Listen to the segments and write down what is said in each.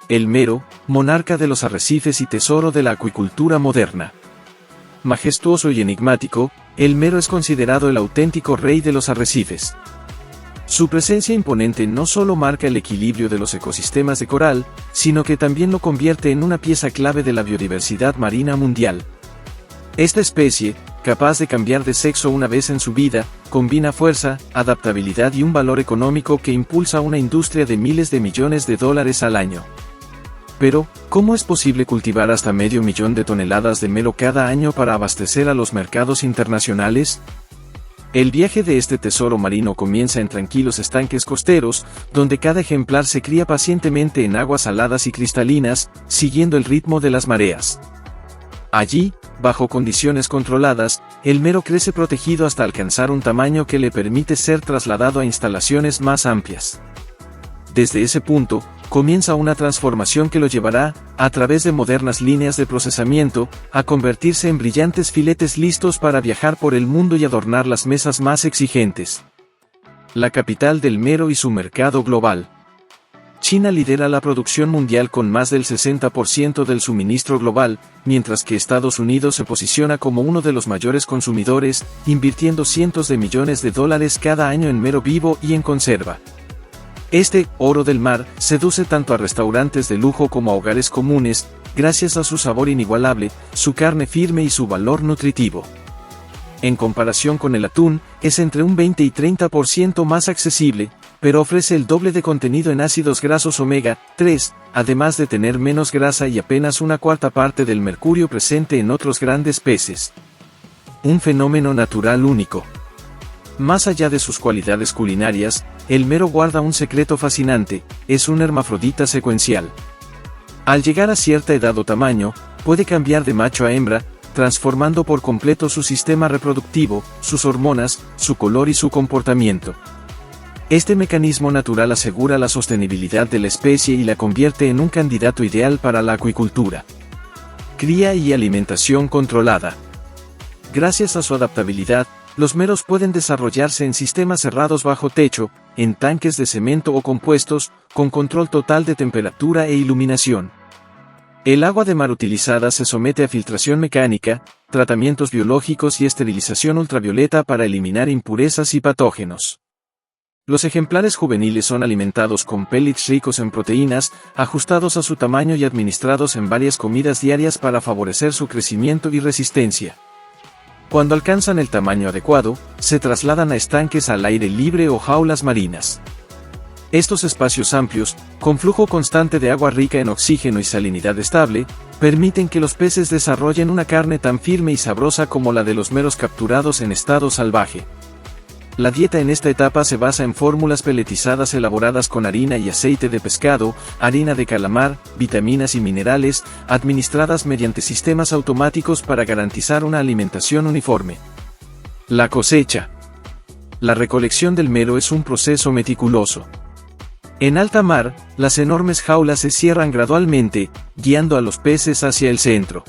El mero, monarca de los arrecifes y tesoro de la acuicultura moderna. Majestuoso y enigmático, el mero es considerado el auténtico rey de los arrecifes. Su presencia imponente no solo marca el equilibrio de los ecosistemas de coral, sino que también lo convierte en una pieza clave de la biodiversidad marina mundial. Esta especie, capaz de cambiar de sexo una vez en su vida, combina fuerza, adaptabilidad y un valor económico que impulsa una industria de miles de millones de dólares al año. Pero, ¿cómo es posible cultivar hasta 500.000 de toneladas de mero cada año para abastecer a los mercados internacionales? El viaje de este tesoro marino comienza en tranquilos estanques costeros, donde cada ejemplar se cría pacientemente en aguas saladas y cristalinas, siguiendo el ritmo de las mareas. Allí, bajo condiciones controladas, el mero crece protegido hasta alcanzar un tamaño que le permite ser trasladado a instalaciones más amplias. Desde ese punto, comienza una transformación que lo llevará, a través de modernas líneas de procesamiento, a convertirse en brillantes filetes listos para viajar por el mundo y adornar las mesas más exigentes. La capital del mero y su mercado global. China lidera la producción mundial con más del 60% del suministro global, mientras que Estados Unidos se posiciona como uno de los mayores consumidores, invirtiendo cientos de millones de dólares cada año en mero vivo y en conserva. Este oro del mar seduce tanto a restaurantes de lujo como a hogares comunes, gracias a su sabor inigualable, su carne firme y su valor nutritivo. En comparación con el atún, es entre un 20 y 30% más accesible, pero ofrece el doble de contenido en ácidos grasos omega 3, además de tener menos grasa y apenas una cuarta parte del mercurio presente en otros grandes peces. Un fenómeno natural único. Más allá de sus cualidades culinarias, el mero guarda un secreto fascinante: es un hermafrodita secuencial. Al llegar a cierta edad o tamaño, puede cambiar de macho a hembra, transformando por completo su sistema reproductivo, sus hormonas, su color y su comportamiento. Este mecanismo natural asegura la sostenibilidad de la especie y la convierte en un candidato ideal para la acuicultura. Cría y alimentación controlada. Gracias a su adaptabilidad, los meros pueden desarrollarse en sistemas cerrados bajo techo, en tanques de cemento o compuestos, con control total de temperatura e iluminación. El agua de mar utilizada se somete a filtración mecánica, tratamientos biológicos y esterilización ultravioleta para eliminar impurezas y patógenos. Los ejemplares juveniles son alimentados con pellets ricos en proteínas, ajustados a su tamaño y administrados en varias comidas diarias para favorecer su crecimiento y resistencia. Cuando alcanzan el tamaño adecuado, se trasladan a estanques al aire libre o jaulas marinas. Estos espacios amplios, con flujo constante de agua rica en oxígeno y salinidad estable, permiten que los peces desarrollen una carne tan firme y sabrosa como la de los meros capturados en estado salvaje. La dieta en esta etapa se basa en fórmulas peletizadas elaboradas con harina y aceite de pescado, harina de calamar, vitaminas y minerales, administradas mediante sistemas automáticos para garantizar una alimentación uniforme. La cosecha. La recolección del mero es un proceso meticuloso. En alta mar, las enormes jaulas se cierran gradualmente, guiando a los peces hacia el centro.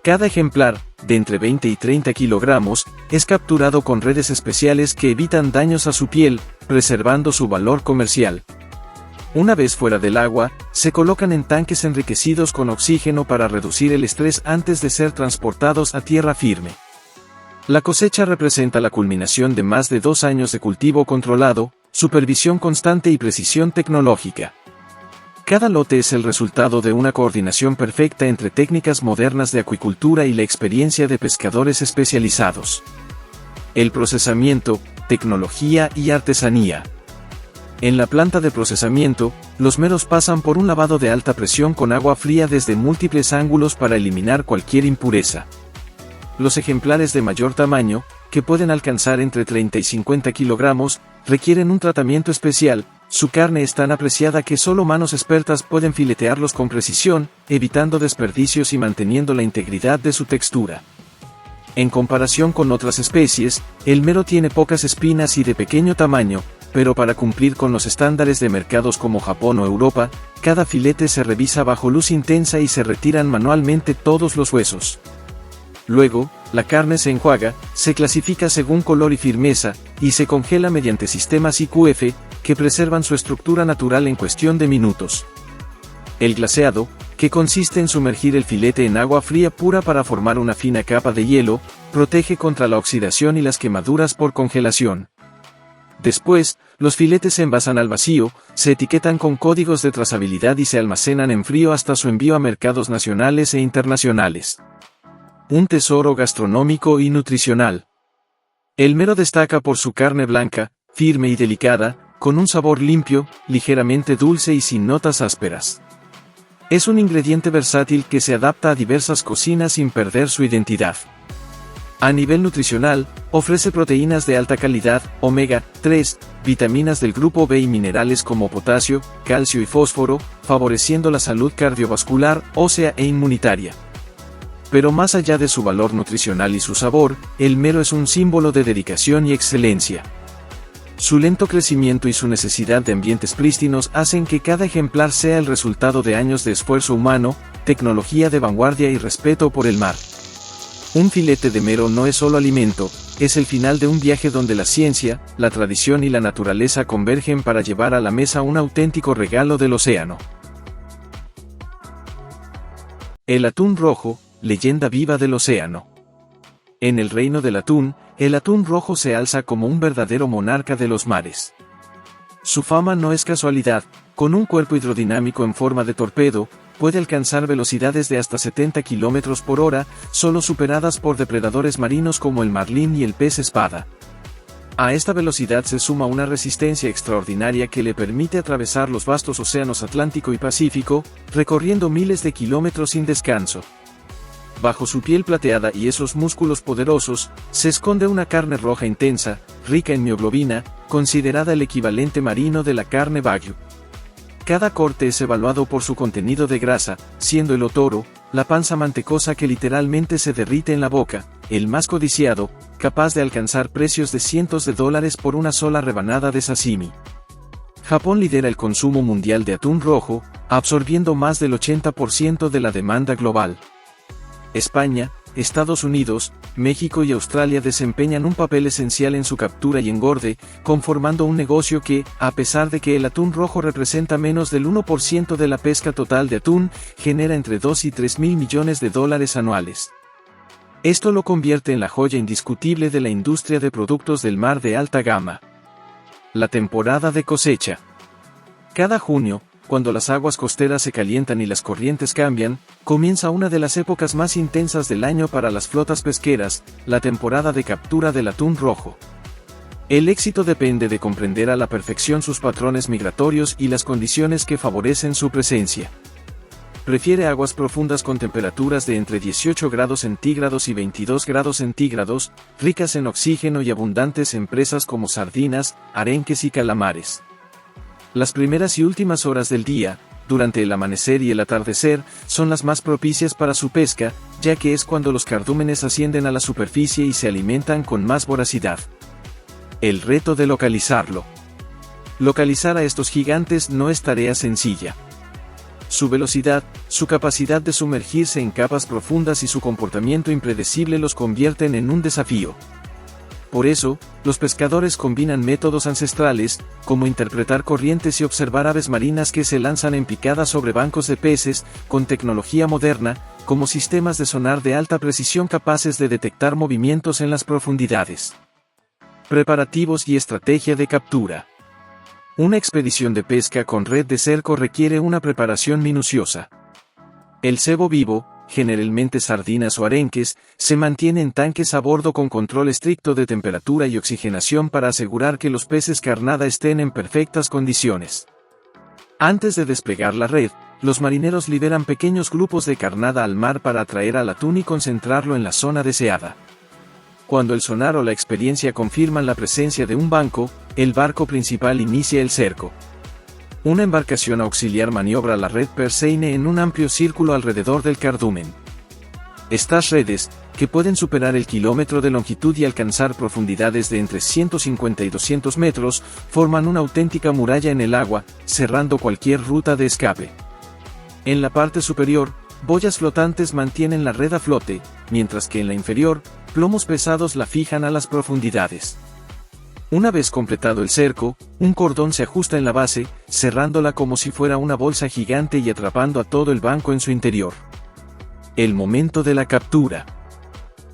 Cada ejemplar, de entre 20 y 30 kilogramos, es capturado con redes especiales que evitan daños a su piel, preservando su valor comercial. Una vez fuera del agua, se colocan en tanques enriquecidos con oxígeno para reducir el estrés antes de ser transportados a tierra firme. La cosecha representa la culminación de más de 2 años de cultivo controlado, supervisión constante y precisión tecnológica. Cada lote es el resultado de una coordinación perfecta entre técnicas modernas de acuicultura y la experiencia de pescadores especializados. El procesamiento, tecnología y artesanía. En la planta de procesamiento, los meros pasan por un lavado de alta presión con agua fría desde múltiples ángulos para eliminar cualquier impureza. Los ejemplares de mayor tamaño, que pueden alcanzar entre 30 y 50 kilogramos, requieren un tratamiento especial. Su carne es tan apreciada que solo manos expertas pueden filetearlos con precisión, evitando desperdicios y manteniendo la integridad de su textura. En comparación con otras especies, el mero tiene pocas espinas y de pequeño tamaño, pero para cumplir con los estándares de mercados como Japón o Europa, cada filete se revisa bajo luz intensa y se retiran manualmente todos los huesos. Luego, la carne se enjuaga, se clasifica según color y firmeza, y se congela mediante sistemas IQF, que preservan su estructura natural en cuestión de minutos. El glaseado, que consiste en sumergir el filete en agua fría pura para formar una fina capa de hielo, protege contra la oxidación y las quemaduras por congelación. Después, los filetes se envasan al vacío, se etiquetan con códigos de trazabilidad y se almacenan en frío hasta su envío a mercados nacionales e internacionales. Un tesoro gastronómico y nutricional. El mero destaca por su carne blanca, firme y delicada, con un sabor limpio, ligeramente dulce y sin notas ásperas. Es un ingrediente versátil que se adapta a diversas cocinas sin perder su identidad. A nivel nutricional, ofrece proteínas de alta calidad, omega 3, vitaminas del grupo B y minerales como potasio, calcio y fósforo, favoreciendo la salud cardiovascular, ósea e inmunitaria. Pero más allá de su valor nutricional y su sabor, el mero es un símbolo de dedicación y excelencia. Su lento crecimiento y su necesidad de ambientes prístinos hacen que cada ejemplar sea el resultado de años de esfuerzo humano, tecnología de vanguardia y respeto por el mar. Un filete de mero no es solo alimento, es el final de un viaje donde la ciencia, la tradición y la naturaleza convergen para llevar a la mesa un auténtico regalo del océano. El atún rojo, leyenda viva del océano. En el reino del atún, el atún rojo se alza como un verdadero monarca de los mares. Su fama no es casualidad, con un cuerpo hidrodinámico en forma de torpedo, puede alcanzar velocidades de hasta 70 km por hora, solo superadas por depredadores marinos como el marlín y el pez espada. A esta velocidad se suma una resistencia extraordinaria que le permite atravesar los vastos océanos Atlántico y Pacífico, recorriendo miles de kilómetros sin descanso. Bajo su piel plateada y esos músculos poderosos, se esconde una carne roja intensa, rica en mioglobina, considerada el equivalente marino de la carne wagyu. Cada corte es evaluado por su contenido de grasa, siendo el otoro, la panza mantecosa que literalmente se derrite en la boca, el más codiciado, capaz de alcanzar precios de cientos de dólares por una sola rebanada de sashimi. Japón lidera el consumo mundial de atún rojo, absorbiendo más del 80% de la demanda global. España, Estados Unidos, México y Australia desempeñan un papel esencial en su captura y engorde, conformando un negocio que, a pesar de que el atún rojo representa menos del 1% de la pesca total de atún, genera entre 2 y 3 mil millones de dólares anuales. Esto lo convierte en la joya indiscutible de la industria de productos del mar de alta gama. La temporada de cosecha. Cada junio, cuando las aguas costeras se calientan y las corrientes cambian, comienza una de las épocas más intensas del año para las flotas pesqueras, la temporada de captura del atún rojo. El éxito depende de comprender a la perfección sus patrones migratorios y las condiciones que favorecen su presencia. Prefiere aguas profundas con temperaturas de entre 18 grados centígrados y 22 grados centígrados, ricas en oxígeno y abundantes en presas como sardinas, arenques y calamares. Las primeras y últimas horas del día, durante el amanecer y el atardecer, son las más propicias para su pesca, ya que es cuando los cardúmenes ascienden a la superficie y se alimentan con más voracidad. El reto de localizarlo. Localizar a estos gigantes no es tarea sencilla. Su velocidad, su capacidad de sumergirse en capas profundas y su comportamiento impredecible los convierten en un desafío. Por eso, los pescadores combinan métodos ancestrales, como interpretar corrientes y observar aves marinas que se lanzan en picada sobre bancos de peces, con tecnología moderna, como sistemas de sonar de alta precisión capaces de detectar movimientos en las profundidades. Preparativos y estrategia de captura. Una expedición de pesca con red de cerco requiere una preparación minuciosa. El cebo vivo, generalmente sardinas o arenques, se mantiene en tanques a bordo con control estricto de temperatura y oxigenación para asegurar que los peces carnada estén en perfectas condiciones. Antes de desplegar la red, los marineros liberan pequeños grupos de carnada al mar para atraer al atún y concentrarlo en la zona deseada. Cuando el sonar o la experiencia confirman la presencia de un banco, el barco principal inicia el cerco. Una embarcación auxiliar maniobra la red perseine en un amplio círculo alrededor del cardumen. Estas redes, que pueden superar el kilómetro de longitud y alcanzar profundidades de entre 150 y 200 metros, forman una auténtica muralla en el agua, cerrando cualquier ruta de escape. En la parte superior, boyas flotantes mantienen la red a flote, mientras que en la inferior, plomos pesados la fijan a las profundidades. Una vez completado el cerco, un cordón se ajusta en la base, cerrándola como si fuera una bolsa gigante y atrapando a todo el banco en su interior. El momento de la captura.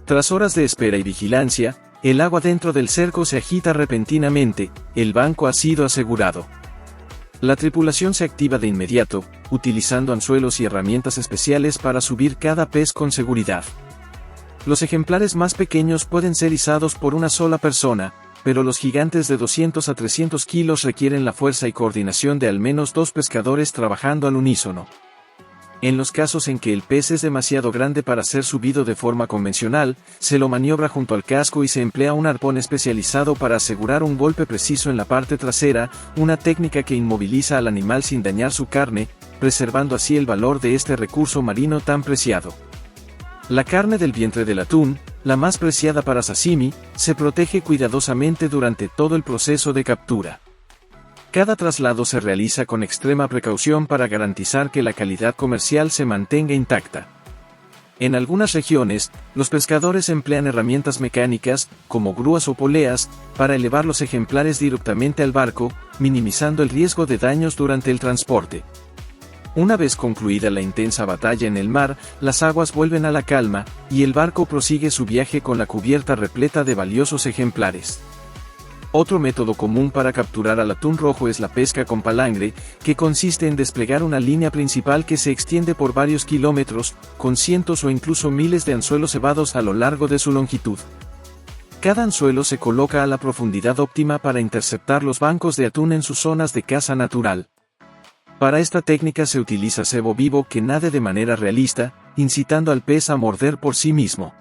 Tras horas de espera y vigilancia, el agua dentro del cerco se agita repentinamente, el banco ha sido asegurado. La tripulación se activa de inmediato, utilizando anzuelos y herramientas especiales para subir cada pez con seguridad. Los ejemplares más pequeños pueden ser izados por una sola persona, pero los gigantes de 200 a 300 kilos requieren la fuerza y coordinación de al menos 2 pescadores trabajando al unísono. En los casos en que el pez es demasiado grande para ser subido de forma convencional, se lo maniobra junto al casco y se emplea un arpón especializado para asegurar un golpe preciso en la parte trasera, una técnica que inmoviliza al animal sin dañar su carne, preservando así el valor de este recurso marino tan preciado. La carne del vientre del atún, la más preciada para sashimi, se protege cuidadosamente durante todo el proceso de captura. Cada traslado se realiza con extrema precaución para garantizar que la calidad comercial se mantenga intacta. En algunas regiones, los pescadores emplean herramientas mecánicas, como grúas o poleas, para elevar los ejemplares directamente al barco, minimizando el riesgo de daños durante el transporte. Una vez concluida la intensa batalla en el mar, las aguas vuelven a la calma, y el barco prosigue su viaje con la cubierta repleta de valiosos ejemplares. Otro método común para capturar al atún rojo es la pesca con palangre, que consiste en desplegar una línea principal que se extiende por varios kilómetros, con cientos o incluso miles de anzuelos cebados a lo largo de su longitud. Cada anzuelo se coloca a la profundidad óptima para interceptar los bancos de atún en sus zonas de caza natural. Para esta técnica se utiliza cebo vivo que nade de manera realista, incitando al pez a morder por sí mismo.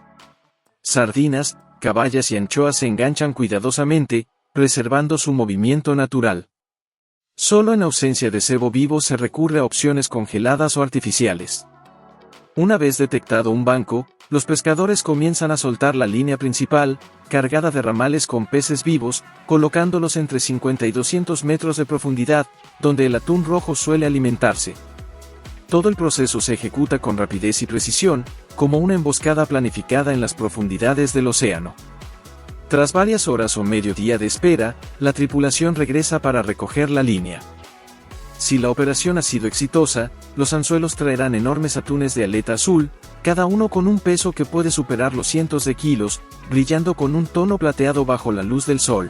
Sardinas, caballas y anchoas se enganchan cuidadosamente, preservando su movimiento natural. Solo en ausencia de cebo vivo se recurre a opciones congeladas o artificiales. Una vez detectado un banco, los pescadores comienzan a soltar la línea principal, cargada de ramales con peces vivos, colocándolos entre 50 y 200 metros de profundidad, donde el atún rojo suele alimentarse. Todo el proceso se ejecuta con rapidez y precisión, como una emboscada planificada en las profundidades del océano. Tras varias horas o medio día de espera, la tripulación regresa para recoger la línea. Si la operación ha sido exitosa, los anzuelos traerán enormes atunes de aleta azul, cada uno con un peso que puede superar los cientos de kilos, brillando con un tono plateado bajo la luz del sol.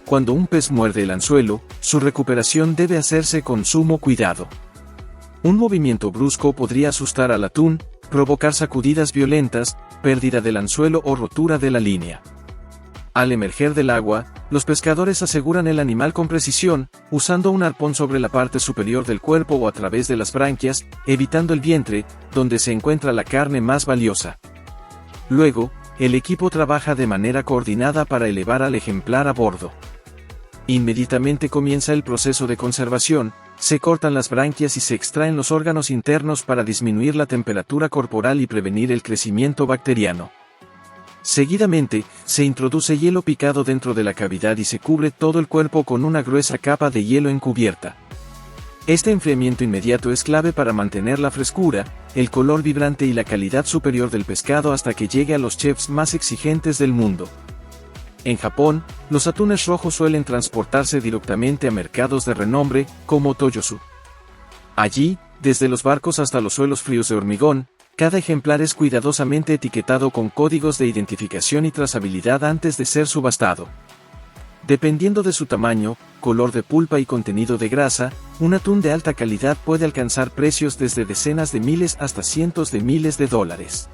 Cuando un pez muerde el anzuelo, su recuperación debe hacerse con sumo cuidado. Un movimiento brusco podría asustar al atún, provocar sacudidas violentas, pérdida del anzuelo o rotura de la línea. Al emerger del agua, los pescadores aseguran el animal con precisión, usando un arpón sobre la parte superior del cuerpo o a través de las branquias, evitando el vientre, donde se encuentra la carne más valiosa. Luego, el equipo trabaja de manera coordinada para elevar al ejemplar a bordo. Inmediatamente comienza el proceso de conservación, se cortan las branquias y se extraen los órganos internos para disminuir la temperatura corporal y prevenir el crecimiento bacteriano. Seguidamente, se introduce hielo picado dentro de la cavidad y se cubre todo el cuerpo con una gruesa capa de hielo encubierta. Este enfriamiento inmediato es clave para mantener la frescura, el color vibrante y la calidad superior del pescado hasta que llegue a los chefs más exigentes del mundo. En Japón, los atunes rojos suelen transportarse directamente a mercados de renombre, como Toyosu. Allí, desde los barcos hasta los suelos fríos de hormigón, cada ejemplar es cuidadosamente etiquetado con códigos de identificación y trazabilidad antes de ser subastado. Dependiendo de su tamaño, color de pulpa y contenido de grasa, un atún de alta calidad puede alcanzar precios desde decenas de miles hasta cientos de miles de dólares.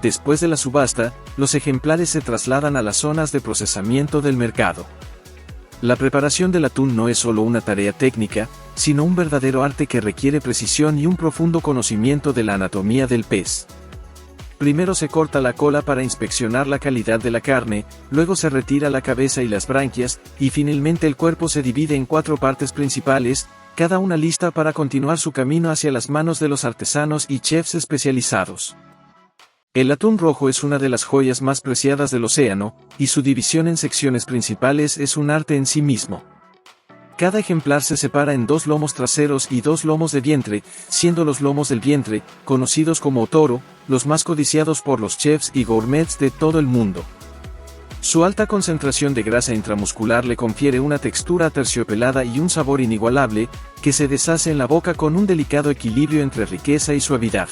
Después de la subasta, los ejemplares se trasladan a las zonas de procesamiento del mercado. La preparación del atún no es solo una tarea técnica, sino un verdadero arte que requiere precisión y un profundo conocimiento de la anatomía del pez. Primero se corta la cola para inspeccionar la calidad de la carne, luego se retira la cabeza y las branquias, y finalmente el cuerpo se divide en 4 partes principales, cada una lista para continuar su camino hacia las manos de los artesanos y chefs especializados. El atún rojo es una de las joyas más preciadas del océano, y su división en secciones principales es un arte en sí mismo. Cada ejemplar se separa en 2 lomos traseros y 2 lomos de vientre, siendo los lomos del vientre, conocidos como otoro, los más codiciados por los chefs y gourmets de todo el mundo. Su alta concentración de grasa intramuscular le confiere una textura aterciopelada y un sabor inigualable, que se deshace en la boca con un delicado equilibrio entre riqueza y suavidad.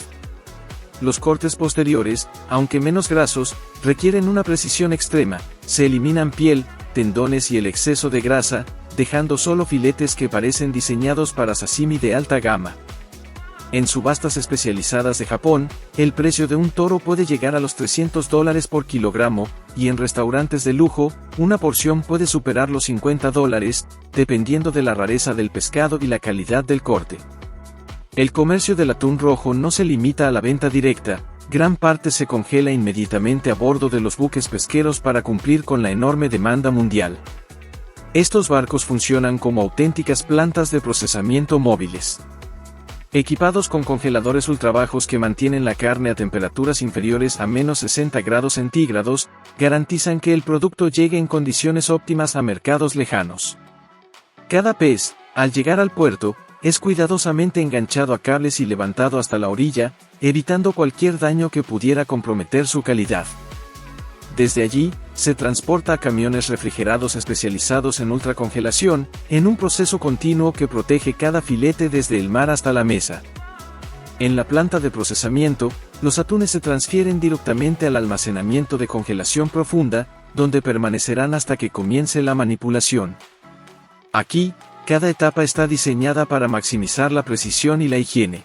Los cortes posteriores, aunque menos grasos, requieren una precisión extrema, se eliminan piel, tendones y el exceso de grasa, dejando solo filetes que parecen diseñados para sashimi de alta gama. En subastas especializadas de Japón, el precio de un toro puede llegar a los $300 por kilogramo, y en restaurantes de lujo, una porción puede superar los $50, dependiendo de la rareza del pescado y la calidad del corte. El comercio del atún rojo no se limita a la venta directa, gran parte se congela inmediatamente a bordo de los buques pesqueros para cumplir con la enorme demanda mundial. Estos barcos funcionan como auténticas plantas de procesamiento móviles. Equipados con congeladores ultrabajos que mantienen la carne a temperaturas inferiores a -60 grados centígrados, garantizan que el producto llegue en condiciones óptimas a mercados lejanos. Cada pez, al llegar al puerto, es cuidadosamente enganchado a cables y levantado hasta la orilla, evitando cualquier daño que pudiera comprometer su calidad. Desde allí, se transporta a camiones refrigerados especializados en ultracongelación, en un proceso continuo que protege cada filete desde el mar hasta la mesa. En la planta de procesamiento, los atunes se transfieren directamente al almacenamiento de congelación profunda, donde permanecerán hasta que comience la manipulación. Aquí, cada etapa está diseñada para maximizar la precisión y la higiene.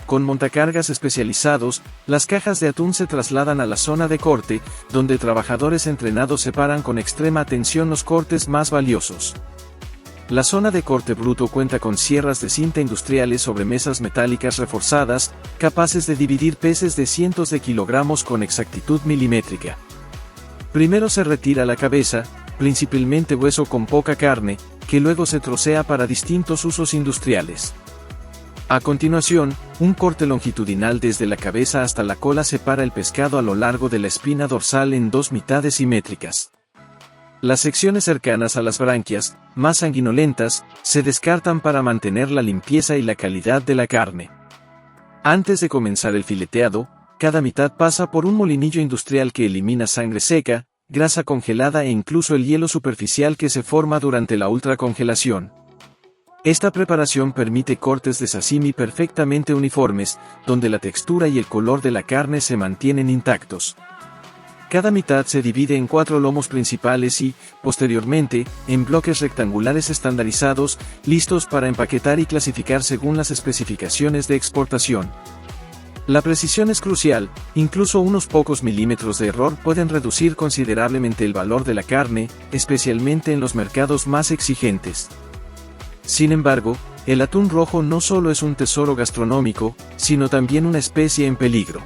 Con montacargas especializados, las cajas de atún se trasladan a la zona de corte, donde trabajadores entrenados separan con extrema atención los cortes más valiosos. La zona de corte bruto cuenta con sierras de cinta industriales sobre mesas metálicas reforzadas, capaces de dividir peces de cientos de kilogramos con exactitud milimétrica. Primero se retira la cabeza, principalmente hueso con poca carne, que luego se trocea para distintos usos industriales. A continuación, un corte longitudinal desde la cabeza hasta la cola separa el pescado a lo largo de la espina dorsal en dos mitades simétricas. Las secciones cercanas a las branquias, más sanguinolentas, se descartan para mantener la limpieza y la calidad de la carne. Antes de comenzar el fileteado, cada mitad pasa por un molinillo industrial que elimina sangre seca, grasa congelada e incluso el hielo superficial que se forma durante la ultracongelación. Esta preparación permite cortes de sashimi perfectamente uniformes, donde la textura y el color de la carne se mantienen intactos. Cada mitad se divide en 4 lomos principales y, posteriormente, en bloques rectangulares estandarizados, listos para empaquetar y clasificar según las especificaciones de exportación. La precisión es crucial, incluso unos pocos milímetros de error pueden reducir considerablemente el valor de la carne, especialmente en los mercados más exigentes. Sin embargo, el atún rojo no solo es un tesoro gastronómico, sino también una especie en peligro.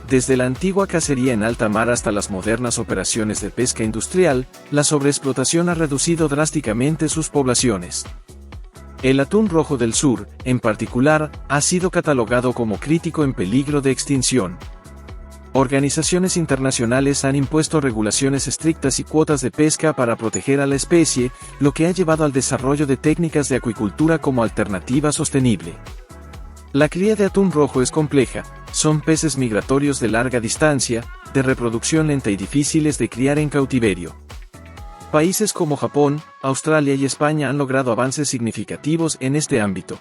Desde la antigua cacería en alta mar hasta las modernas operaciones de pesca industrial, la sobreexplotación ha reducido drásticamente sus poblaciones. El atún rojo del sur, en particular, ha sido catalogado como crítico en peligro de extinción. Organizaciones internacionales han impuesto regulaciones estrictas y cuotas de pesca para proteger a la especie, lo que ha llevado al desarrollo de técnicas de acuicultura como alternativa sostenible. La cría de atún rojo es compleja, son peces migratorios de larga distancia, de reproducción lenta y difíciles de criar en cautiverio. Países como Japón, Australia y España han logrado avances significativos en este ámbito.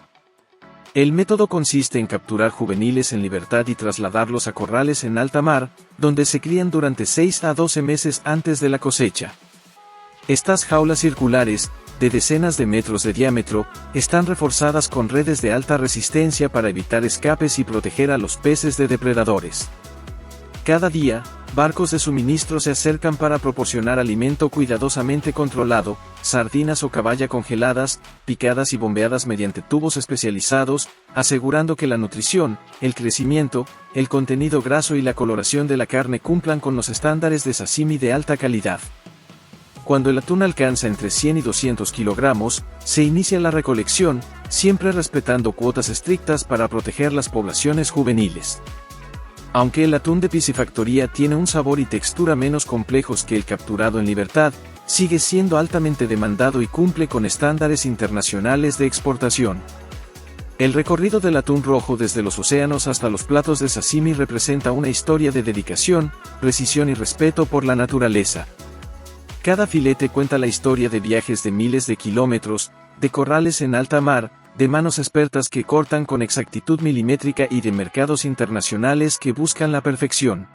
El método consiste en capturar juveniles en libertad y trasladarlos a corrales en alta mar, donde se crían durante 6 a 12 meses antes de la cosecha. Estas jaulas circulares, de decenas de metros de diámetro, están reforzadas con redes de alta resistencia para evitar escapes y proteger a los peces de depredadores. Cada día, barcos de suministro se acercan para proporcionar alimento cuidadosamente controlado, sardinas o caballa congeladas, picadas y bombeadas mediante tubos especializados, asegurando que la nutrición, el crecimiento, el contenido graso y la coloración de la carne cumplan con los estándares de sashimi de alta calidad. Cuando el atún alcanza entre 100 y 200 kilogramos, se inicia la recolección, siempre respetando cuotas estrictas para proteger las poblaciones juveniles. Aunque el atún de piscifactoría tiene un sabor y textura menos complejos que el capturado en libertad, sigue siendo altamente demandado y cumple con estándares internacionales de exportación. El recorrido del atún rojo desde los océanos hasta los platos de sashimi representa una historia de dedicación, precisión y respeto por la naturaleza. Cada filete cuenta la historia de viajes de miles de kilómetros, de corrales en alta mar, de manos expertas que cortan con exactitud milimétrica y de mercados internacionales que buscan la perfección.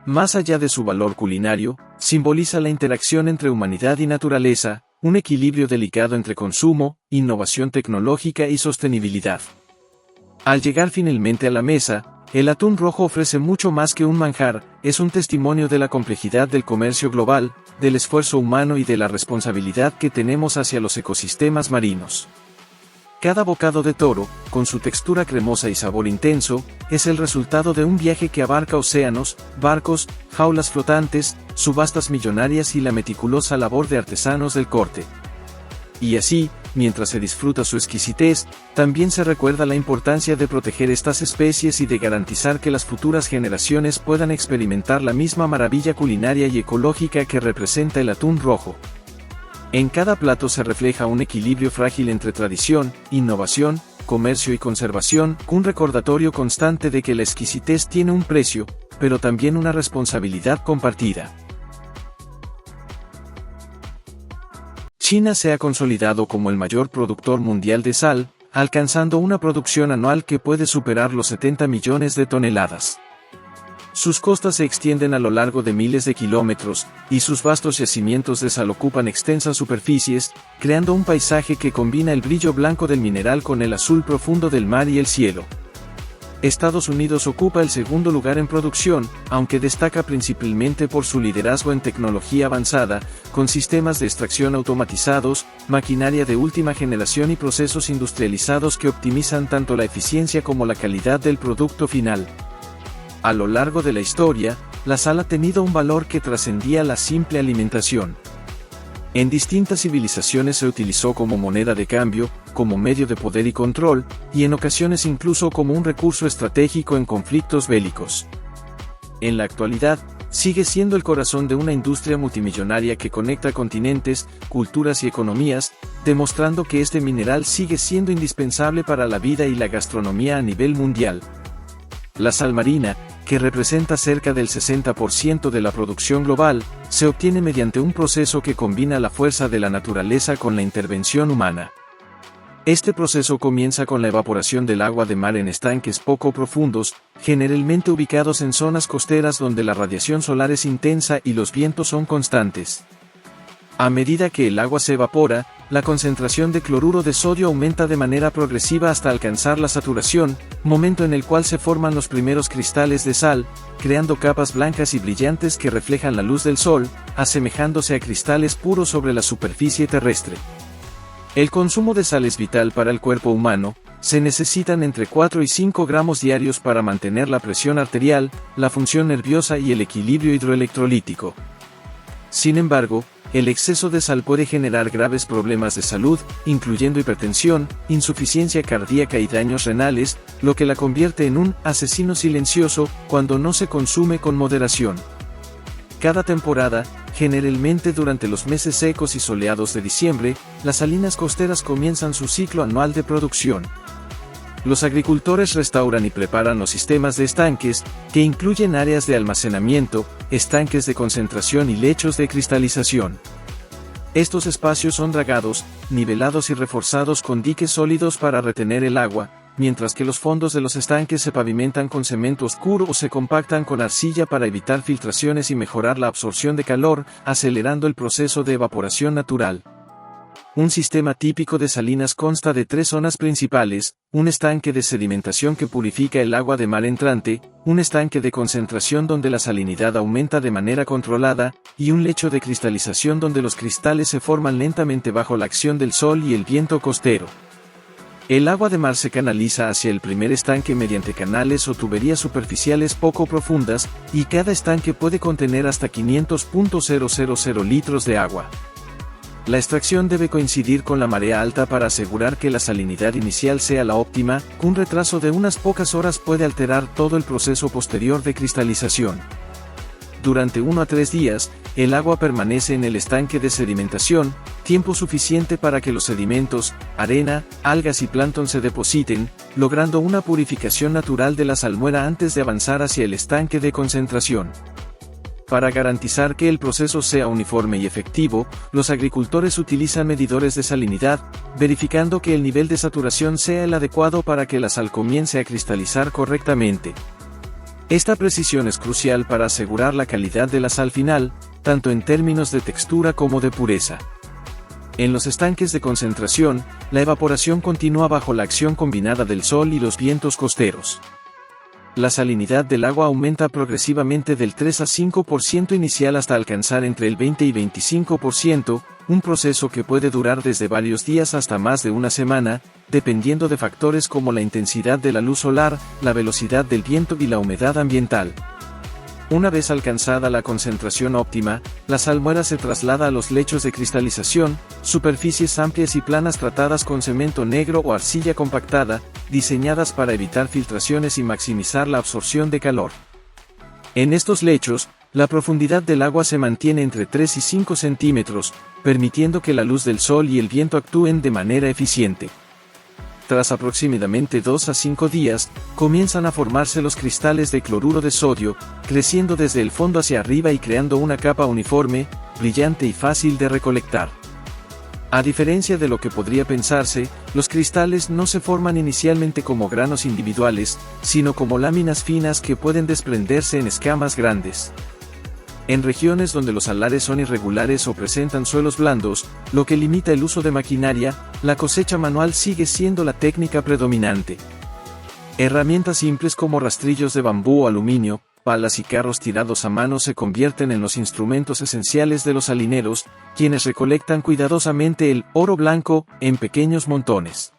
Más allá de su valor culinario, simboliza la interacción entre humanidad y naturaleza, un equilibrio delicado entre consumo, innovación tecnológica y sostenibilidad. Al llegar finalmente a la mesa, el atún rojo ofrece mucho más que un manjar, es un testimonio de la complejidad del comercio global, del esfuerzo humano y de la responsabilidad que tenemos hacia los ecosistemas marinos. Cada bocado de toro, con su textura cremosa y sabor intenso, es el resultado de un viaje que abarca océanos, barcos, jaulas flotantes, subastas millonarias y la meticulosa labor de artesanos del corte. Y así, mientras se disfruta su exquisitez, también se recuerda la importancia de proteger estas especies y de garantizar que las futuras generaciones puedan experimentar la misma maravilla culinaria y ecológica que representa el atún rojo. En cada plato se refleja un equilibrio frágil entre tradición, innovación, comercio y conservación, un recordatorio constante de que la exquisitez tiene un precio, pero también una responsabilidad compartida. China se ha consolidado como el mayor productor mundial de sal, alcanzando una producción anual que puede superar los 70 millones de toneladas. Sus costas se extienden a lo largo de miles de kilómetros, y sus vastos yacimientos de sal ocupan extensas superficies, creando un paisaje que combina el brillo blanco del mineral con el azul profundo del mar y el cielo. Estados Unidos ocupa el segundo lugar en producción, aunque destaca principalmente por su liderazgo en tecnología avanzada, con sistemas de extracción automatizados, maquinaria de última generación y procesos industrializados que optimizan tanto la eficiencia como la calidad del producto final. A lo largo de la historia, la sal ha tenido un valor que trascendía la simple alimentación. En distintas civilizaciones se utilizó como moneda de cambio, como medio de poder y control, y en ocasiones incluso como un recurso estratégico en conflictos bélicos. En la actualidad, sigue siendo el corazón de una industria multimillonaria que conecta continentes, culturas y economías, demostrando que este mineral sigue siendo indispensable para la vida y la gastronomía a nivel mundial. La sal marina, que representa cerca del 60% de la producción global, se obtiene mediante un proceso que combina la fuerza de la naturaleza con la intervención humana. Este proceso comienza con la evaporación del agua de mar en estanques poco profundos, generalmente ubicados en zonas costeras donde la radiación solar es intensa y los vientos son constantes. A medida que el agua se evapora, la concentración de cloruro de sodio aumenta de manera progresiva hasta alcanzar la saturación, momento en el cual se forman los primeros cristales de sal, creando capas blancas y brillantes que reflejan la luz del sol, asemejándose a cristales puros sobre la superficie terrestre. El consumo de sal es vital para el cuerpo humano, se necesitan entre 4 y 5 gramos diarios para mantener la presión arterial, la función nerviosa y el equilibrio hidroelectrolítico. Sin embargo, el exceso de sal puede generar graves problemas de salud, incluyendo hipertensión, insuficiencia cardíaca y daños renales, lo que la convierte en un asesino silencioso cuando no se consume con moderación. Cada temporada, generalmente durante los meses secos y soleados de diciembre, las salinas costeras comienzan su ciclo anual de producción. Los agricultores restauran y preparan los sistemas de estanques, que incluyen áreas de almacenamiento, estanques de concentración y lechos de cristalización. Estos espacios son dragados, nivelados y reforzados con diques sólidos para retener el agua, mientras que los fondos de los estanques se pavimentan con cemento oscuro o se compactan con arcilla para evitar filtraciones y mejorar la absorción de calor, acelerando el proceso de evaporación natural. Un sistema típico de salinas consta de 3 zonas principales: un estanque de sedimentación que purifica el agua de mar entrante, un estanque de concentración donde la salinidad aumenta de manera controlada, y un lecho de cristalización donde los cristales se forman lentamente bajo la acción del sol y el viento costero. El agua de mar se canaliza hacia el primer estanque mediante canales o tuberías superficiales poco profundas, y cada estanque puede contener hasta 500.000 litros de agua. La extracción debe coincidir con la marea alta para asegurar que la salinidad inicial sea la óptima. Un retraso de unas pocas horas puede alterar todo el proceso posterior de cristalización. Durante 1 a 3 días, el agua permanece en el estanque de sedimentación, tiempo suficiente para que los sedimentos, arena, algas y plancton se depositen, logrando una purificación natural de la salmuera antes de avanzar hacia el estanque de concentración. Para garantizar que el proceso sea uniforme y efectivo, los agricultores utilizan medidores de salinidad, verificando que el nivel de saturación sea el adecuado para que la sal comience a cristalizar correctamente. Esta precisión es crucial para asegurar la calidad de la sal final, tanto en términos de textura como de pureza. En los estanques de concentración, la evaporación continúa bajo la acción combinada del sol y los vientos costeros. La salinidad del agua aumenta progresivamente del 3 a 5% inicial hasta alcanzar entre el 20 y 25%, un proceso que puede durar desde varios días hasta más de una semana, dependiendo de factores como la intensidad de la luz solar, la velocidad del viento y la humedad ambiental. Una vez alcanzada la concentración óptima, la salmuera se traslada a los lechos de cristalización, superficies amplias y planas tratadas con cemento negro o arcilla compactada, diseñadas para evitar filtraciones y maximizar la absorción de calor. En estos lechos, la profundidad del agua se mantiene entre 3 y 5 centímetros, permitiendo que la luz del sol y el viento actúen de manera eficiente. Tras aproximadamente 2 a 5 días, comienzan a formarse los cristales de cloruro de sodio, creciendo desde el fondo hacia arriba y creando una capa uniforme, brillante y fácil de recolectar. A diferencia de lo que podría pensarse, los cristales no se forman inicialmente como granos individuales, sino como láminas finas que pueden desprenderse en escamas grandes. En regiones donde los salares son irregulares o presentan suelos blandos, lo que limita el uso de maquinaria, la cosecha manual sigue siendo la técnica predominante. Herramientas simples como rastrillos de bambú o aluminio, palas y carros tirados a mano se convierten en los instrumentos esenciales de los salineros, quienes recolectan cuidadosamente el oro blanco en pequeños montones.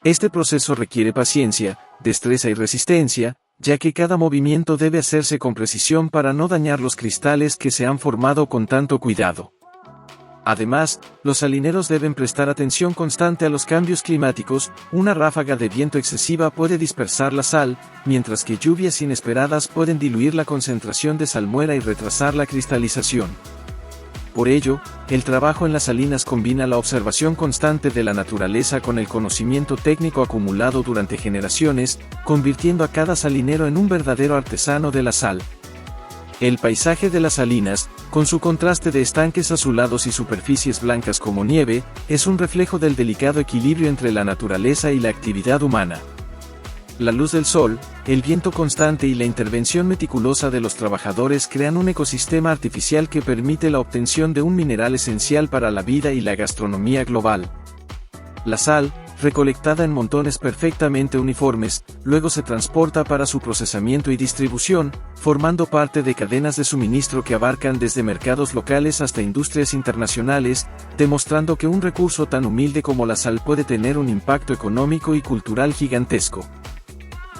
Este proceso requiere paciencia, destreza y resistencia, ya que cada movimiento debe hacerse con precisión para no dañar los cristales que se han formado con tanto cuidado. Además, los salineros deben prestar atención constante a los cambios climáticos. Una ráfaga de viento excesiva puede dispersar la sal, mientras que lluvias inesperadas pueden diluir la concentración de salmuera y retrasar la cristalización. Por ello, el trabajo en las salinas combina la observación constante de la naturaleza con el conocimiento técnico acumulado durante generaciones, convirtiendo a cada salinero en un verdadero artesano de la sal. El paisaje de las salinas, con su contraste de estanques azulados y superficies blancas como nieve, es un reflejo del delicado equilibrio entre la naturaleza y la actividad humana. La luz del sol, el viento constante y la intervención meticulosa de los trabajadores crean un ecosistema artificial que permite la obtención de un mineral esencial para la vida y la gastronomía global. La sal, recolectada en montones perfectamente uniformes, luego se transporta para su procesamiento y distribución, formando parte de cadenas de suministro que abarcan desde mercados locales hasta industrias internacionales, demostrando que un recurso tan humilde como la sal puede tener un impacto económico y cultural gigantesco.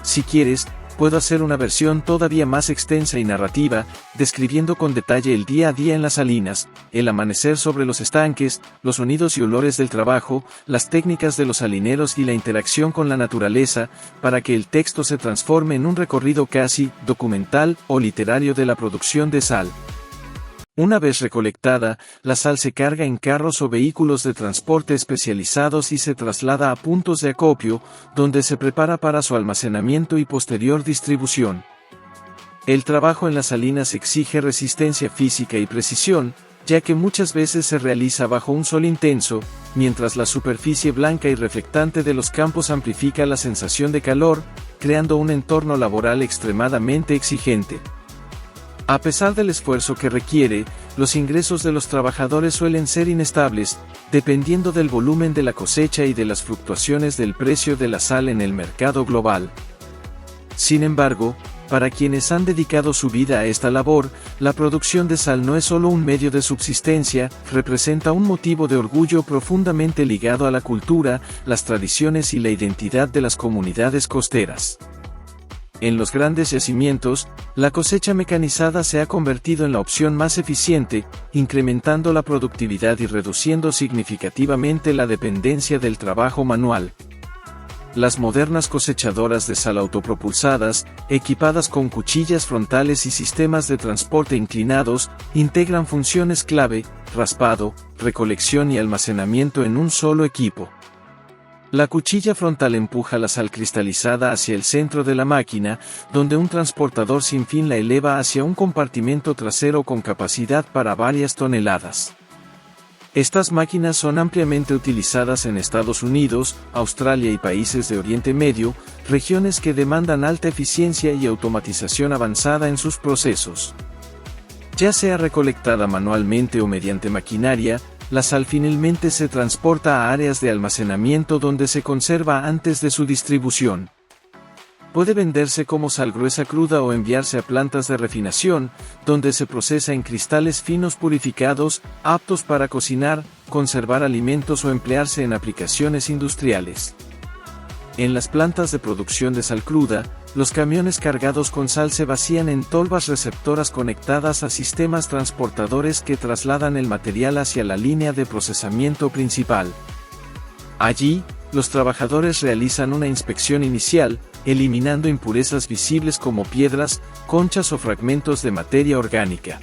Si quieres, puedo hacer una versión todavía más extensa y narrativa, describiendo con detalle el día a día en las salinas, el amanecer sobre los estanques, los sonidos y olores del trabajo, las técnicas de los salineros y la interacción con la naturaleza, para que el texto se transforme en un recorrido casi documental o literario de la producción de sal. Una vez recolectada, la sal se carga en carros o vehículos de transporte especializados y se traslada a puntos de acopio, donde se prepara para su almacenamiento y posterior distribución. El trabajo en las salinas exige resistencia física y precisión, ya que muchas veces se realiza bajo un sol intenso, mientras la superficie blanca y reflectante de los campos amplifica la sensación de calor, creando un entorno laboral extremadamente exigente. A pesar del esfuerzo que requiere, los ingresos de los trabajadores suelen ser inestables, dependiendo del volumen de la cosecha y de las fluctuaciones del precio de la sal en el mercado global. Sin embargo, para quienes han dedicado su vida a esta labor, la producción de sal no es solo un medio de subsistencia, representa un motivo de orgullo profundamente ligado a la cultura, las tradiciones y la identidad de las comunidades costeras. En los grandes yacimientos, la cosecha mecanizada se ha convertido en la opción más eficiente, incrementando la productividad y reduciendo significativamente la dependencia del trabajo manual. Las modernas cosechadoras de sal autopropulsadas, equipadas con cuchillas frontales y sistemas de transporte inclinados, integran funciones clave, raspado, recolección y almacenamiento en un solo equipo. La cuchilla frontal empuja la sal cristalizada hacia el centro de la máquina, donde un transportador sin fin la eleva hacia un compartimento trasero con capacidad para varias toneladas. Estas máquinas son ampliamente utilizadas en Estados Unidos, Australia y países de Oriente Medio, regiones que demandan alta eficiencia y automatización avanzada en sus procesos. Ya sea recolectada manualmente o mediante maquinaria, la sal finalmente se transporta a áreas de almacenamiento donde se conserva antes de su distribución. Puede venderse como sal gruesa cruda o enviarse a plantas de refinación, donde se procesa en cristales finos purificados, aptos para cocinar, conservar alimentos o emplearse en aplicaciones industriales. En las plantas de producción de sal cruda, los camiones cargados con sal se vacían en tolvas receptoras conectadas a sistemas transportadores que trasladan el material hacia la línea de procesamiento principal. Allí, los trabajadores realizan una inspección inicial, eliminando impurezas visibles como piedras, conchas o fragmentos de materia orgánica.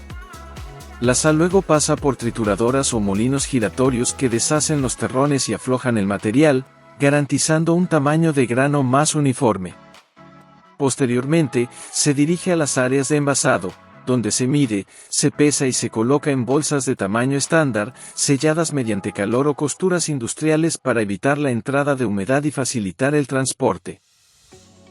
La sal luego pasa por trituradoras o molinos giratorios que deshacen los terrones y aflojan el material, garantizando un tamaño de grano más uniforme. Posteriormente, se dirige a las áreas de envasado, donde se mide, se pesa y se coloca en bolsas de tamaño estándar, selladas mediante calor o costuras industriales para evitar la entrada de humedad y facilitar el transporte.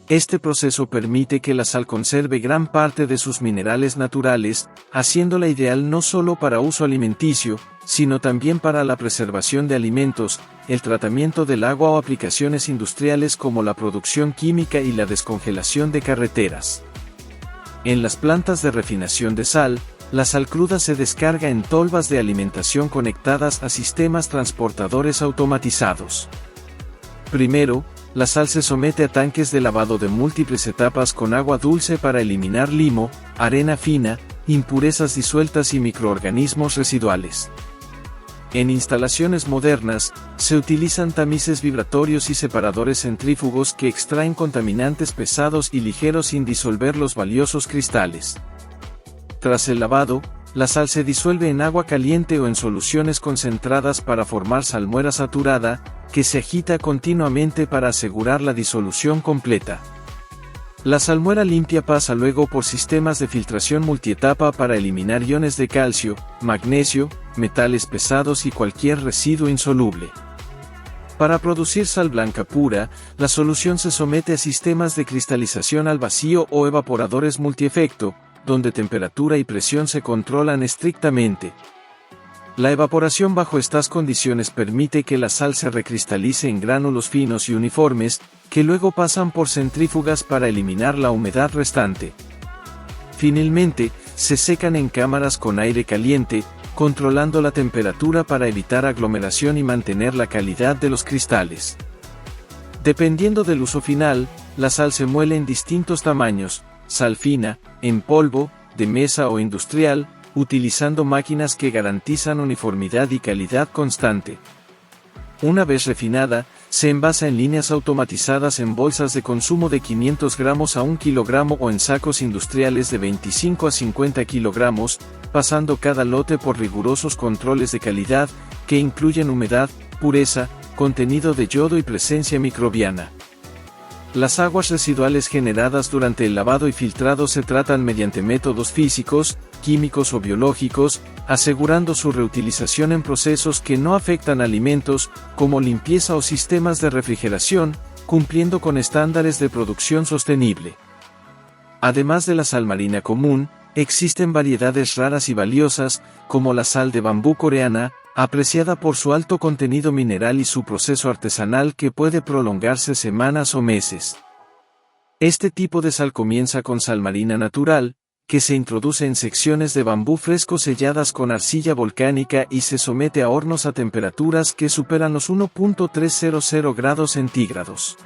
Este proceso permite que la sal conserve gran parte de sus minerales naturales, haciéndola ideal no solo para uso alimenticio, sino también para la preservación de alimentos, el tratamiento del agua o aplicaciones industriales como la producción química y la descongelación de carreteras. En las plantas de refinación de sal, la sal cruda se descarga en tolvas de alimentación conectadas a sistemas transportadores automatizados. Primero, la sal se somete a tanques de lavado de múltiples etapas con agua dulce para eliminar limo, arena fina, impurezas disueltas y microorganismos residuales. En instalaciones modernas, se utilizan tamices vibratorios y separadores centrífugos que extraen contaminantes pesados y ligeros sin disolver los valiosos cristales. Tras el lavado, la sal se disuelve en agua caliente o en soluciones concentradas para formar salmuera saturada, que se agita continuamente para asegurar la disolución completa. La salmuera limpia pasa luego por sistemas de filtración multietapa para eliminar iones de calcio, magnesio, metales pesados y cualquier residuo insoluble. Para producir sal blanca pura, la solución se somete a sistemas de cristalización al vacío o evaporadores multiefecto, donde temperatura y presión se controlan estrictamente. La evaporación bajo estas condiciones permite que la sal se recristalice en gránulos finos y uniformes, que luego pasan por centrífugas para eliminar la humedad restante. Finalmente, se secan en cámaras con aire caliente, controlando la temperatura para evitar aglomeración y mantener la calidad de los cristales. Dependiendo del uso final, la sal se muele en distintos tamaños, sal fina, en polvo, de mesa o industrial, utilizando máquinas que garantizan uniformidad y calidad constante. Una vez refinada, se envasa en líneas automatizadas en bolsas de consumo de 500 gramos a 1 kilogramo o en sacos industriales de 25 a 50 kilogramos, pasando cada lote por rigurosos controles de calidad, que incluyen humedad, pureza, contenido de yodo y presencia microbiana. Las aguas residuales generadas durante el lavado y filtrado se tratan mediante métodos físicos, químicos o biológicos, asegurando su reutilización en procesos que no afectan alimentos, como limpieza o sistemas de refrigeración, cumpliendo con estándares de producción sostenible. Además de la sal marina común, existen variedades raras y valiosas, como la sal de bambú coreana, apreciada por su alto contenido mineral y su proceso artesanal que puede prolongarse semanas o meses. Este tipo de sal comienza con sal marina natural, que se introduce en secciones de bambú fresco selladas con arcilla volcánica y se somete a hornos a temperaturas que superan los 1.300 grados centígrados.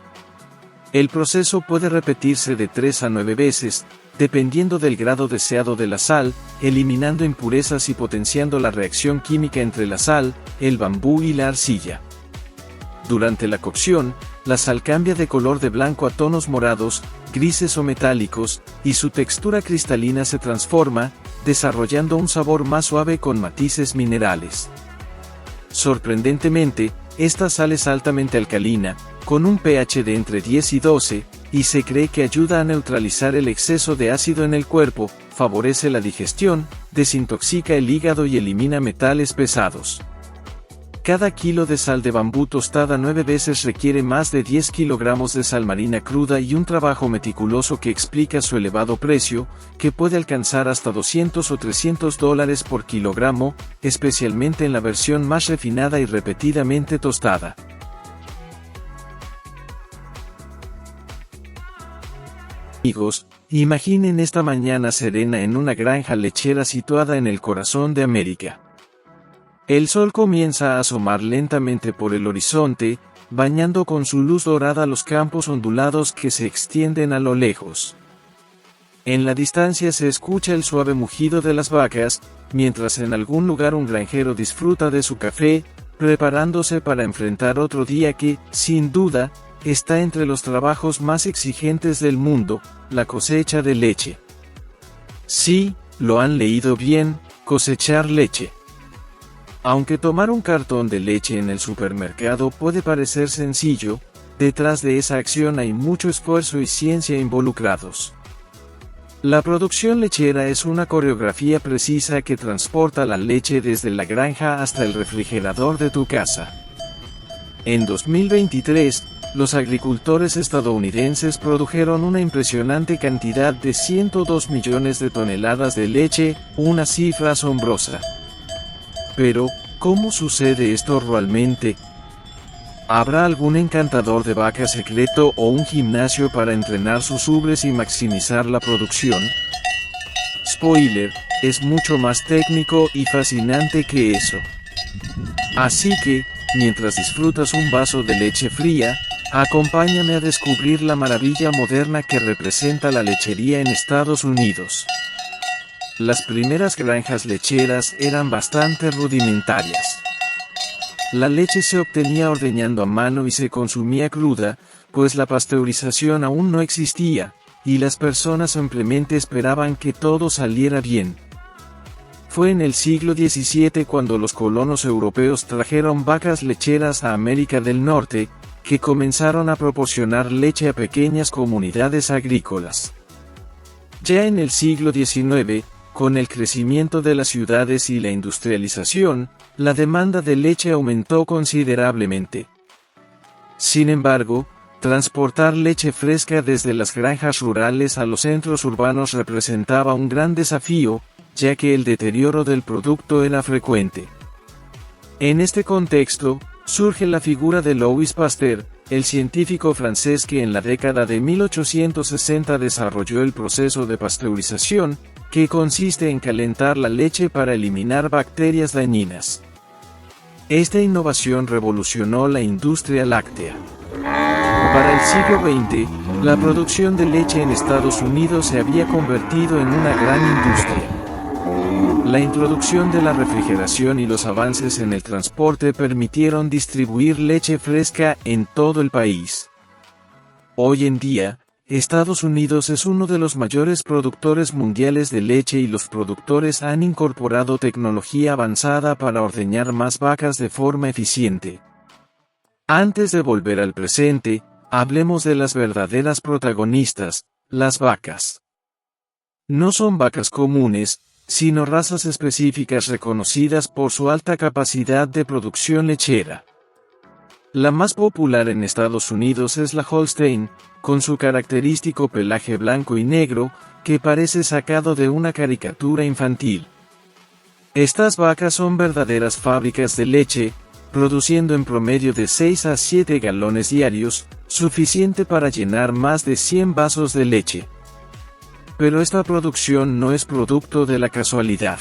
El proceso puede repetirse de 3 a 9 veces, dependiendo del grado deseado de la sal, eliminando impurezas y potenciando la reacción química entre la sal, el bambú y la arcilla. Durante la cocción, la sal cambia de color de blanco a tonos morados, grises o metálicos, y su textura cristalina se transforma, desarrollando un sabor más suave con matices minerales. Sorprendentemente, esta sal es altamente alcalina, con un pH de entre 10 y 12, y se cree que ayuda a neutralizar el exceso de ácido en el cuerpo, favorece la digestión, desintoxica el hígado y elimina metales pesados. Cada kilo de sal de bambú tostada 9 veces requiere más de 10 kilogramos de sal marina cruda y un trabajo meticuloso que explica su elevado precio, que puede alcanzar hasta $200 o $300 por kilogramo, especialmente en la versión más refinada y repetidamente tostada. Amigos, imaginen esta mañana serena en una granja lechera situada en el corazón de América. El sol comienza a asomar lentamente por el horizonte, bañando con su luz dorada los campos ondulados que se extienden a lo lejos. En la distancia se escucha el suave mugido de las vacas, mientras en algún lugar un granjero disfruta de su café, preparándose para enfrentar otro día que, sin duda, está entre los trabajos más exigentes del mundo, la cosecha de leche. Sí, lo han leído bien, cosechar leche. Aunque tomar un cartón de leche en el supermercado puede parecer sencillo, detrás de esa acción hay mucho esfuerzo y ciencia involucrados. La producción lechera es una coreografía precisa que transporta la leche desde la granja hasta el refrigerador de tu casa. En 2023, los agricultores estadounidenses produjeron una impresionante cantidad de 102 millones de toneladas de leche, una cifra asombrosa. Pero, ¿cómo sucede esto realmente? ¿Habrá algún encantador de vaca secreto o un gimnasio para entrenar sus ubres y maximizar la producción? Spoiler, es mucho más técnico y fascinante que eso. Así que, mientras disfrutas un vaso de leche fría, acompáñame a descubrir la maravilla moderna que representa la lechería en Estados Unidos. Las primeras granjas lecheras eran bastante rudimentarias. La leche se obtenía ordeñando a mano y se consumía cruda, pues la pasteurización aún no existía, y las personas simplemente esperaban que todo saliera bien. Fue en el siglo XVII cuando los colonos europeos trajeron vacas lecheras a América del Norte, que comenzaron a proporcionar leche a pequeñas comunidades agrícolas. Ya en el siglo XIX, con el crecimiento de las ciudades y la industrialización, la demanda de leche aumentó considerablemente. Sin embargo, transportar leche fresca desde las granjas rurales a los centros urbanos representaba un gran desafío, ya que el deterioro del producto era frecuente. En este contexto, surge la figura de Louis Pasteur, el científico francés que en la década de 1860 desarrolló el proceso de pasteurización, que consiste en calentar la leche para eliminar bacterias dañinas. Esta innovación revolucionó la industria láctea. Para el siglo XX, la producción de leche en Estados Unidos se había convertido en una gran industria. La introducción de la refrigeración y los avances en el transporte permitieron distribuir leche fresca en todo el país. Hoy en día, Estados Unidos es uno de los mayores productores mundiales de leche y los productores han incorporado tecnología avanzada para ordeñar más vacas de forma eficiente. Antes de volver al presente, hablemos de las verdaderas protagonistas, las vacas. No son vacas comunes, sino razas específicas reconocidas por su alta capacidad de producción lechera. La más popular en Estados Unidos es la Holstein, con su característico pelaje blanco y negro, que parece sacado de una caricatura infantil. Estas vacas son verdaderas fábricas de leche, produciendo en promedio de 6 a 7 galones diarios, suficiente para llenar más de 100 vasos de leche. Pero esta producción no es producto de la casualidad.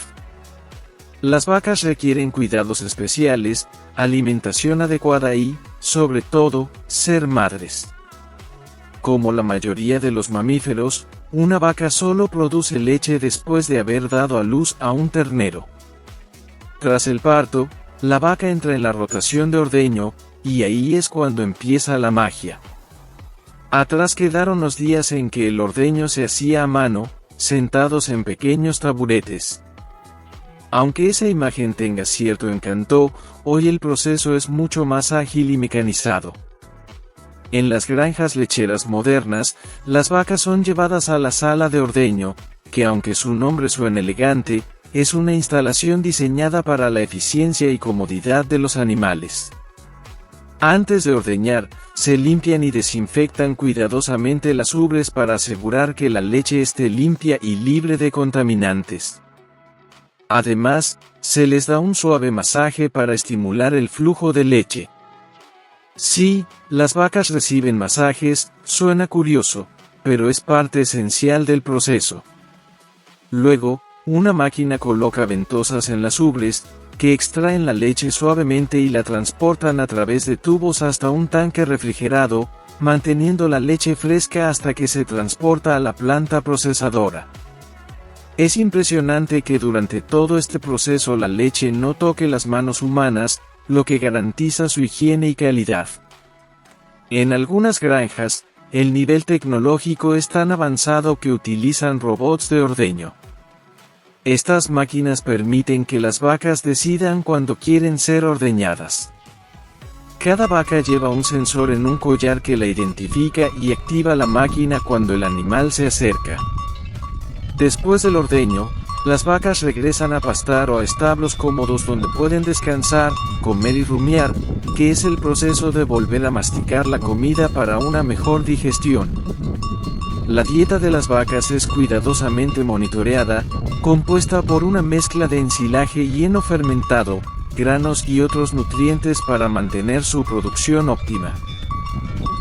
Las vacas requieren cuidados especiales, alimentación adecuada y, sobre todo, ser madres. Como la mayoría de los mamíferos, una vaca solo produce leche después de haber dado a luz a un ternero. Tras el parto, la vaca entra en la rotación de ordeño, y ahí es cuando empieza la magia. Atrás quedaron los días en que el ordeño se hacía a mano, sentados en pequeños taburetes. Aunque esa imagen tenga cierto encanto, hoy el proceso es mucho más ágil y mecanizado. En las granjas lecheras modernas, las vacas son llevadas a la sala de ordeño, que aunque su nombre suene elegante, es una instalación diseñada para la eficiencia y comodidad de los animales. Antes de ordeñar, se limpian y desinfectan cuidadosamente las ubres para asegurar que la leche esté limpia y libre de contaminantes. Además, se les da un suave masaje para estimular el flujo de leche. Sí, las vacas reciben masajes, suena curioso, pero es parte esencial del proceso. Luego, una máquina coloca ventosas en las ubres, que extraen la leche suavemente y la transportan a través de tubos hasta un tanque refrigerado, manteniendo la leche fresca hasta que se transporta a la planta procesadora. Es impresionante que durante todo este proceso la leche no toque las manos humanas, lo que garantiza su higiene y calidad. En algunas granjas, el nivel tecnológico es tan avanzado que utilizan robots de ordeño. Estas máquinas permiten que las vacas decidan cuándo quieren ser ordeñadas. Cada vaca lleva un sensor en un collar que la identifica y activa la máquina cuando el animal se acerca. Después del ordeño, las vacas regresan a pastar o a establos cómodos donde pueden descansar, comer y rumiar, que es el proceso de volver a masticar la comida para una mejor digestión. La dieta de las vacas es cuidadosamente monitoreada, compuesta por una mezcla de ensilaje y heno fermentado, granos y otros nutrientes para mantener su producción óptima.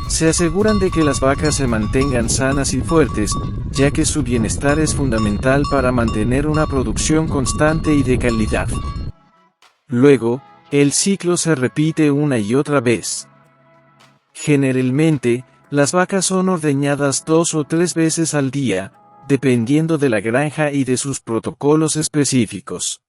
Se aseguran de que las vacas se mantengan sanas y fuertes, ya que su bienestar es fundamental para mantener una producción constante y de calidad. Luego, el ciclo se repite una y otra vez. Generalmente, las vacas son ordeñadas 2 o 3 veces al día, dependiendo de la granja y de sus protocolos específicos.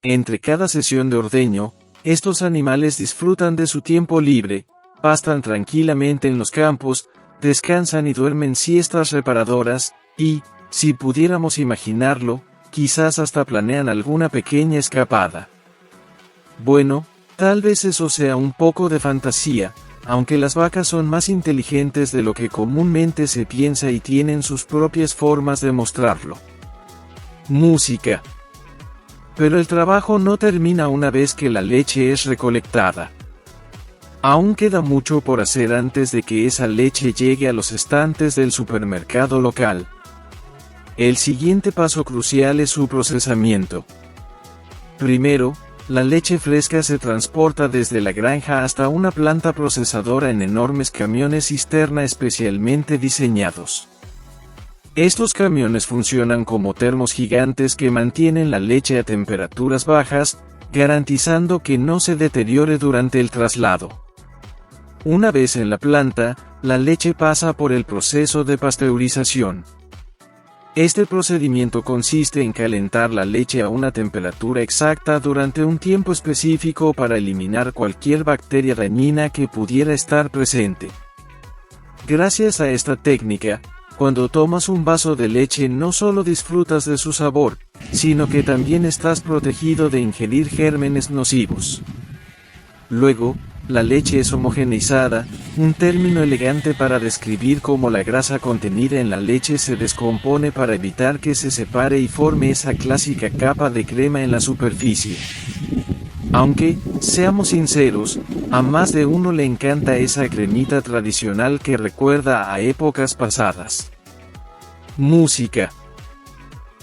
Entre cada sesión de ordeño, estos animales disfrutan de su tiempo libre, pastan tranquilamente en los campos, descansan y duermen siestas reparadoras, y, si pudiéramos imaginarlo, quizás hasta planean alguna pequeña escapada. Bueno, tal vez eso sea un poco de fantasía, aunque las vacas son más inteligentes de lo que comúnmente se piensa y tienen sus propias formas de mostrarlo. Música. Pero el trabajo no termina una vez que la leche es recolectada. Aún queda mucho por hacer antes de que esa leche llegue a los estantes del supermercado local. El siguiente paso crucial es su procesamiento. Primero, la leche fresca se transporta desde la granja hasta una planta procesadora en enormes camiones cisterna especialmente diseñados. Estos camiones funcionan como termos gigantes que mantienen la leche a temperaturas bajas, garantizando que no se deteriore durante el traslado. Una vez en la planta, la leche pasa por el proceso de pasteurización. Este procedimiento consiste en calentar la leche a una temperatura exacta durante un tiempo específico para eliminar cualquier bacteria dañina que pudiera estar presente. Gracias a esta técnica, cuando tomas un vaso de leche no solo disfrutas de su sabor, sino que también estás protegido de ingerir gérmenes nocivos. Luego, la leche es homogeneizada, un término elegante para describir cómo la grasa contenida en la leche se descompone para evitar que se separe y forme esa clásica capa de crema en la superficie. Aunque, seamos sinceros, a más de uno le encanta esa cremita tradicional que recuerda a épocas pasadas. Música.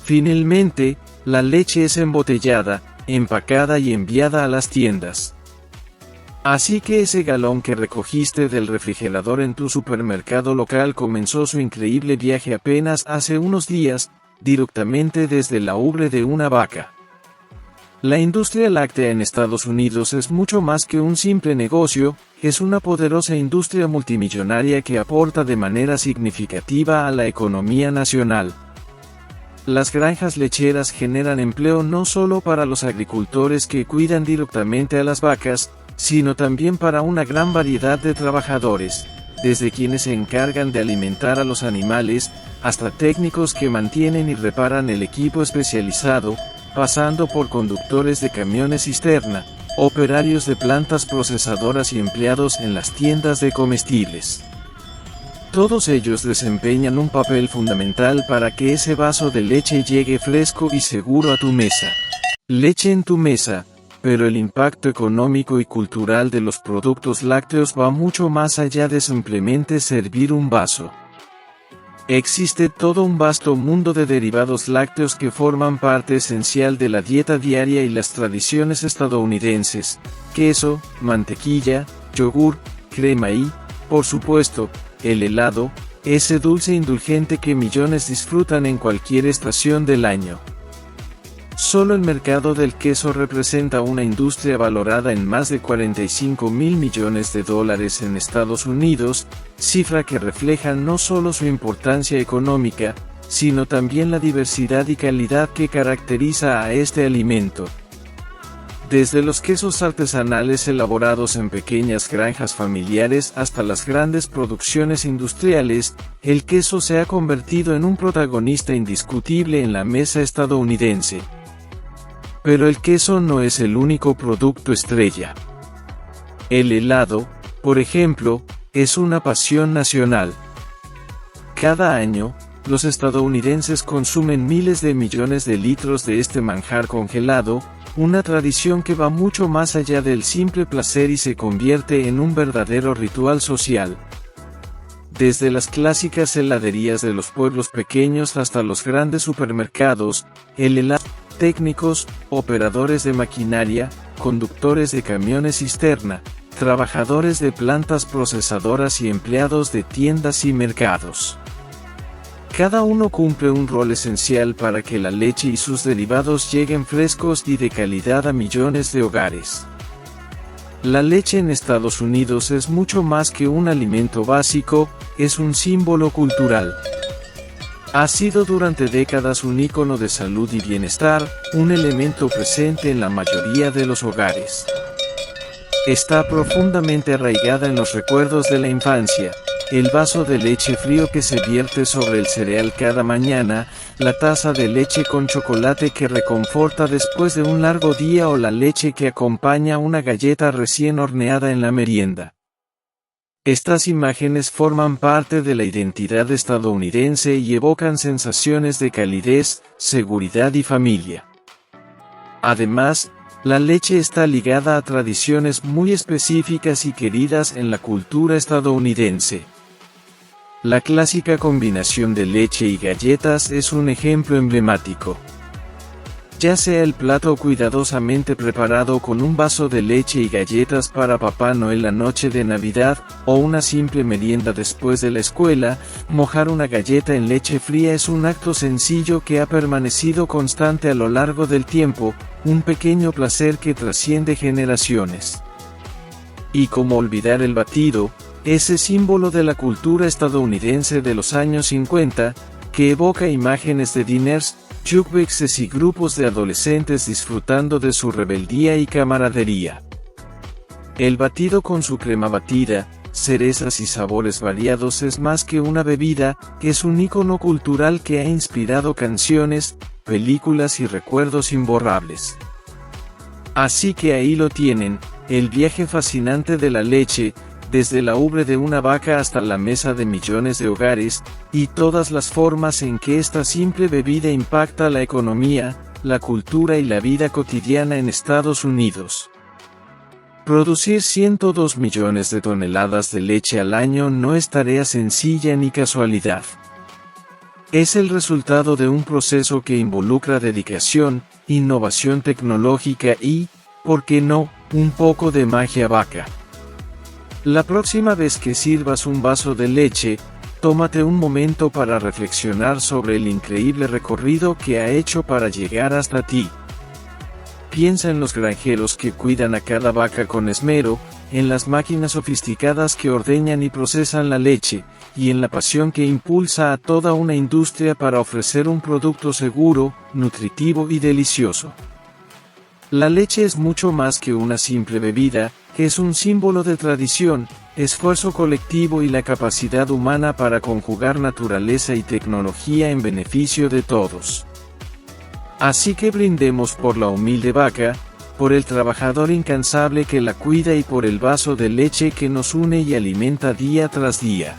Finalmente, la leche es embotellada, empacada y enviada a las tiendas. Así que ese galón que recogiste del refrigerador en tu supermercado local comenzó su increíble viaje apenas hace unos días, directamente desde la ubre de una vaca. La industria láctea en Estados Unidos es mucho más que un simple negocio, es una poderosa industria multimillonaria que aporta de manera significativa a la economía nacional. Las granjas lecheras generan empleo no solo para los agricultores que cuidan directamente a las vacas, sino también para una gran variedad de trabajadores, desde quienes se encargan de alimentar a los animales, hasta técnicos que mantienen y reparan el equipo especializado, pasando por conductores de camiones cisterna, operarios de plantas procesadoras y empleados en las tiendas de comestibles. Todos ellos desempeñan un papel fundamental para que ese vaso de leche llegue fresco y seguro a tu mesa. Leche en tu mesa, pero el impacto económico y cultural de los productos lácteos va mucho más allá de simplemente servir un vaso. Existe todo un vasto mundo de derivados lácteos que forman parte esencial de la dieta diaria y las tradiciones estadounidenses: queso, mantequilla, yogur, crema y, por supuesto, el helado, ese dulce indulgente que millones disfrutan en cualquier estación del año. Solo el mercado del queso representa una industria valorada en más de $45.000 millones en Estados Unidos, cifra que refleja no solo su importancia económica, sino también la diversidad y calidad que caracteriza a este alimento. Desde los quesos artesanales elaborados en pequeñas granjas familiares hasta las grandes producciones industriales, el queso se ha convertido en un protagonista indiscutible en la mesa estadounidense. Pero el queso no es el único producto estrella. El helado, por ejemplo, es una pasión nacional. Cada año, los estadounidenses consumen miles de millones de litros de este manjar congelado, una tradición que va mucho más allá del simple placer y se convierte en un verdadero ritual social. Desde las clásicas heladerías de los pueblos pequeños hasta los grandes supermercados, el helado, técnicos, operadores de maquinaria, conductores de camiones cisterna, trabajadores de plantas procesadoras y empleados de tiendas y mercados. Cada uno cumple un rol esencial para que la leche y sus derivados lleguen frescos y de calidad a millones de hogares. La leche en Estados Unidos es mucho más que un alimento básico, es un símbolo cultural. Ha sido durante décadas un ícono de salud y bienestar, un elemento presente en la mayoría de los hogares. Está profundamente arraigada en los recuerdos de la infancia. El vaso de leche frío que se vierte sobre el cereal cada mañana, la taza de leche con chocolate que reconforta después de un largo día o la leche que acompaña una galleta recién horneada en la merienda. Estas imágenes forman parte de la identidad estadounidense y evocan sensaciones de calidez, seguridad y familia. Además, la leche está ligada a tradiciones muy específicas y queridas en la cultura estadounidense. La clásica combinación de leche y galletas es un ejemplo emblemático. Ya sea el plato cuidadosamente preparado con un vaso de leche y galletas para Papá Noel la noche de Navidad, o una simple merienda después de la escuela, mojar una galleta en leche fría es un acto sencillo que ha permanecido constante a lo largo del tiempo, un pequeño placer que trasciende generaciones. Y cómo olvidar el batido, ese símbolo de la cultura estadounidense de los años 50, que evoca imágenes de diners, jukeboxes y grupos de adolescentes disfrutando de su rebeldía y camaradería. El batido con su crema batida, cerezas y sabores variados es más que una bebida, es un ícono cultural que ha inspirado canciones, películas y recuerdos imborrables. Así que ahí lo tienen, el viaje fascinante de la leche, desde la ubre de una vaca hasta la mesa de millones de hogares, y todas las formas en que esta simple bebida impacta la economía, la cultura y la vida cotidiana en Estados Unidos. Producir 102 millones de toneladas de leche al año no es tarea sencilla ni casualidad. Es el resultado de un proceso que involucra dedicación, innovación tecnológica y, ¿por qué no?, un poco de magia vaca. La próxima vez que sirvas un vaso de leche, tómate un momento para reflexionar sobre el increíble recorrido que ha hecho para llegar hasta ti. Piensa en los granjeros que cuidan a cada vaca con esmero, en las máquinas sofisticadas que ordeñan y procesan la leche, y en la pasión que impulsa a toda una industria para ofrecer un producto seguro, nutritivo y delicioso. La leche es mucho más que una simple bebida, Es un símbolo de tradición, esfuerzo colectivo y la capacidad humana para conjugar naturaleza y tecnología en beneficio de todos. Así que brindemos por la humilde vaca, por el trabajador incansable que la cuida y por el vaso de leche que nos une y alimenta día tras día.